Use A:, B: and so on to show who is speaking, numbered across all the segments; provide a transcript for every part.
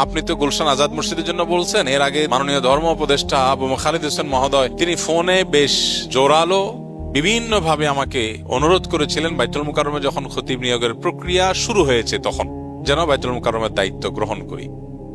A: আপনি তো গুলশান আজাদ মসজিদের জন্য বলছেন, এর আগে মাননীয় ধর্ম উপদেষ্টা আবু খালিদ হোসেন মহোদয় তিনি ফোনে বেশ জোরালো বিভিন্ন ভাবে আমাকে অনুরোধ করেছিলেন বাইতুল মুকাররমে যখন খতিব নিয়োগের প্রক্রিয়া শুরু হয়েছে তখন যেন বাইতুল মুকাররমের দায়িত্ব গ্রহণ করি।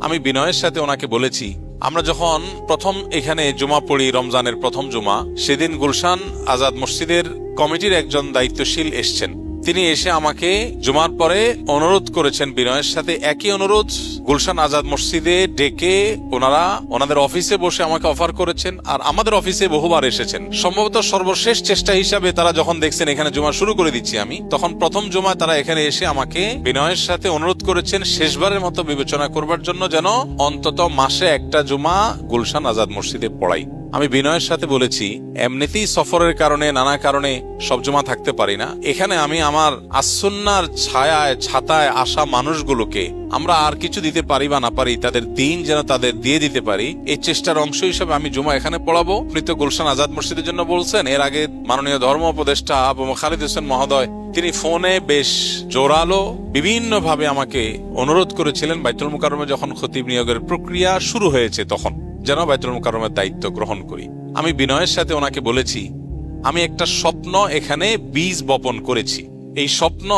A: আমি বিনয়ের সাথে ওনাকে বলেছি, আমরা যখন প্রথম এখানে জুমা পড়ি, রমজানের প্রথম জুমা, সেদিন গুলশান আজাদ মসজিদের কমিটির একজন দায়িত্বশীল এসছেন। তিনি এসে আমাকে জুমার পরে অনুরোধ করেছেন বিনয়ের সাথে, একই অনুরোধ গুলশান আজাদ মসজিদে ডেকে ওনারা ওনাদের অফিসে বসে আমাকে অফার করেছেন, আর আমাদের অফিসে বহুবার এসেছেন। সম্ভবত সর্বশেষ চেষ্টা হিসাবে তারা যখন দেখছেন এখানে জুমা শুরু করে দিচ্ছি আমি, তখন প্রথম জুমায় তারা এখানে এসে আমাকে বিনয়ের সাথে অনুরোধ করেছেন শেষবারের মতো বিবেচনা করবার জন্য যেন অন্তত মাসে একটা জুমা গুলশান আজাদ মসজিদে পড়াই। আমি বিনয়ের সাথে বলেছি, এমনিতেই সফরের কারণে নানা কারণে সব জমা থাকতে পারি না, এখানে আমি আমার আসুন্নার ছায়ায় ছাতায় আসা মানুষগুলোকে আমরা আর কিছু দিতে পারি বা না পারি, তাদের দিন যেন তাদের দিয়ে দিতে পারি, এই চেষ্টার অংশ হিসেবে আমি জুমা এখানে পড়াবো। আপনি তো গুলশান আজাদ মসজিদের জন্য বলছেন, এর আগে মাননীয় ধর্ম উপদেষ্টা আবু খালিদ হোসেন মহোদয় তিনি ফোনে বেশ জোরালো বিভিন্ন ভাবে আমাকে অনুরোধ করেছিলেন বাইতুল মুকাররমে যখন খতিব নিয়োগের প্রক্রিয়া শুরু হয়েছে তখন যেন বাইতুল মুকাররমের দায়িত্ব গ্রহণ করি। আমি বিনয়ের সাথে ওনাকে বলেছি, আমি একটা স্বপ্ন এখানে বীজ বপন করেছি, এই স্বপ্ন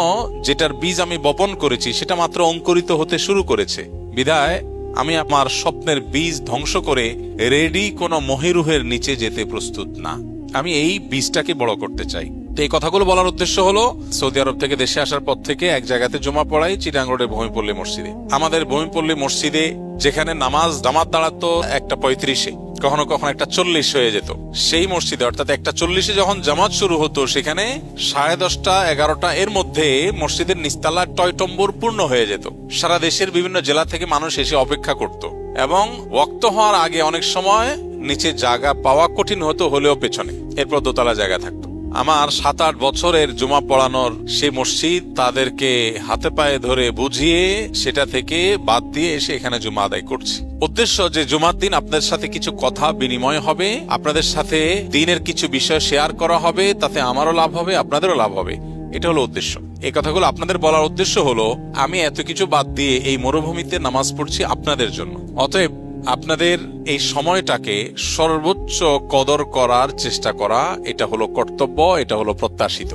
A: যেটার বীজ আমি বপন করেছি সেটা মাত্র অঙ্কুরিত হতে শুরু করেছে, বিধায় আমি আমার স্বপ্নের বীজ ধ্বংস করে রেডি কোনো মহিরুহের নিচে যেতে প্রস্তুত না, আমি এই বীজটাকে বড় করতে চাই। তো এই কথাগুলো বলার উদ্দেশ্য হলো, সৌদি আরব থেকে দেশে আসার পর থেকে এক জায়গাতে জমা পড়াই চিটাং রোডের ভূমিপল্লী মসজিদে। আমাদের ভূমিপল্লী মসজিদে যেখানে নামাজ জামাত দাঁড়াতো 1:35, কখনো কখনো 1:40 হয়ে যেত, সেই মসজিদে অর্থাৎ 1:40 যখন জামাত শুরু হতো সেখানে 10:30, 11টা এর মধ্যে মসজিদের নিচতলা টয়টম্বুর পূর্ণ হয়ে যেত। সারা দেশের বিভিন্ন জেলা থেকে মানুষ এসে অপেক্ষা করত এবং ওয়াক্ত হওয়ার আগে অনেক সময় নিচে জায়গা পাওয়া কঠিন হতো, হলেও পেছনে এরপর দোতলা জায়গা থাকতো। আমার 7-8 বছরের জুমা পড়ানোর সেই মসজিদ তাদেরকে হাতে পায়ে ধরে বুঝিয়ে সেটা থেকে বাদ দিয়ে এসে এখানে জুমা আদায় করছি। উদ্দেশ্য যে জুমার দিন আপনাদের সাথে কিছু কথা বিনিময় হবে, আপনাদের সাথে দিনের কিছু বিষয় শেয়ার করা হবে, তাতে আমারও লাভ হবে আপনাদেরও লাভ হবে, এটা হলো উদ্দেশ্য। এই কথাগুলো আপনাদের বলার উদ্দেশ্য হলো, আমি এত কিছু বাদ দিয়ে এই মরুভূমিতে নামাজ পড়ছি আপনাদের জন্য, অতএব আপনাদের এই সময়টাকে সর্বোচ্চ কদর করার চেষ্টা করা এটা হলো কর্তব্য, এটা হলো প্রত্যাশিত।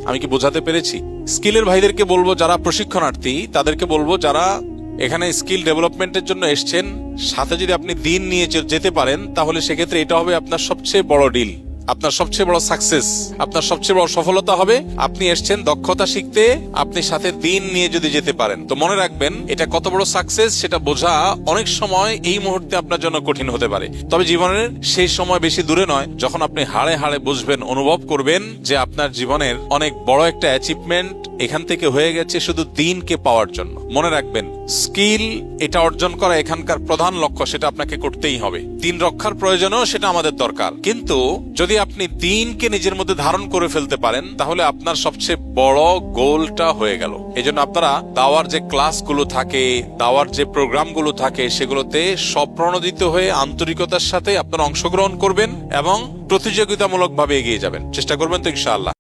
A: আমি কি বোঝাতে পেরেছি? স্কিলের ভাইদেরকে বলবো, যারা প্রশিক্ষণার্থী তাদেরকে বলবো, যারা এখানে স্কিল ডেভেলপমেন্টের জন্য এসছেন, সাথে যদি আপনি দিন নিয়ে যেতে পারেন তাহলে সেক্ষেত্রে এটা হবে আপনার সবচেয়ে বড় ডিল, আপনার সবচেয়ে বড় সাকসেস, আপনার সবচেয়ে বড় সফলতা হবে। আপনি এসছেন দক্ষতা শিখতে, আপনি সাথে দিন নিয়ে যদি যেতে পারেন তো মনে রাখবেন এটা কত বড় সাকসেস সেটা বোঝা অনেক সময় এই মুহূর্তে আপনার জন্য কঠিন হতে পারে, তবে জীবনের সেই সময় বেশি দূরে নয় যখন আপনি হাড়ে হাড়ে বুঝবেন, অনুভব করবেন যে আপনার জীবনের অনেক বড় একটা অ্যাচিভমেন্ট এখান থেকে হয়ে গেছে শুধু দিনকে পাওয়ার জন্য। মনে রাখবেন স্কিল এটা অর্জন করা এখানকার প্রধান লক্ষ্য, সেটা আপনাকে করতেই হবে। দিন রক্ষার প্রয়োজনেও সেটা আমাদের দরকার, কিন্তু যদি আপনি দিনকে নিজের মধ্যে ধারণ করে ফেলতে পারেন তাহলে আপনার সবচেয়ে বড় গোলটা হয়ে গেল। এজন্য আপনারা দাওয়ার যে ক্লাসগুলো থাকে, দাওয়ার যে প্রোগ্রামগুলো থাকে সেগুলোতে স্বপ্রণোদিত হয়ে আন্তরিকতার সাথে আপনারা অংশগ্রহণ করবেন এবং প্রতিযোগিতামূলকভাবে এগিয়ে যাবেন, চেষ্টা করবেন তো ইনশাআল্লাহ।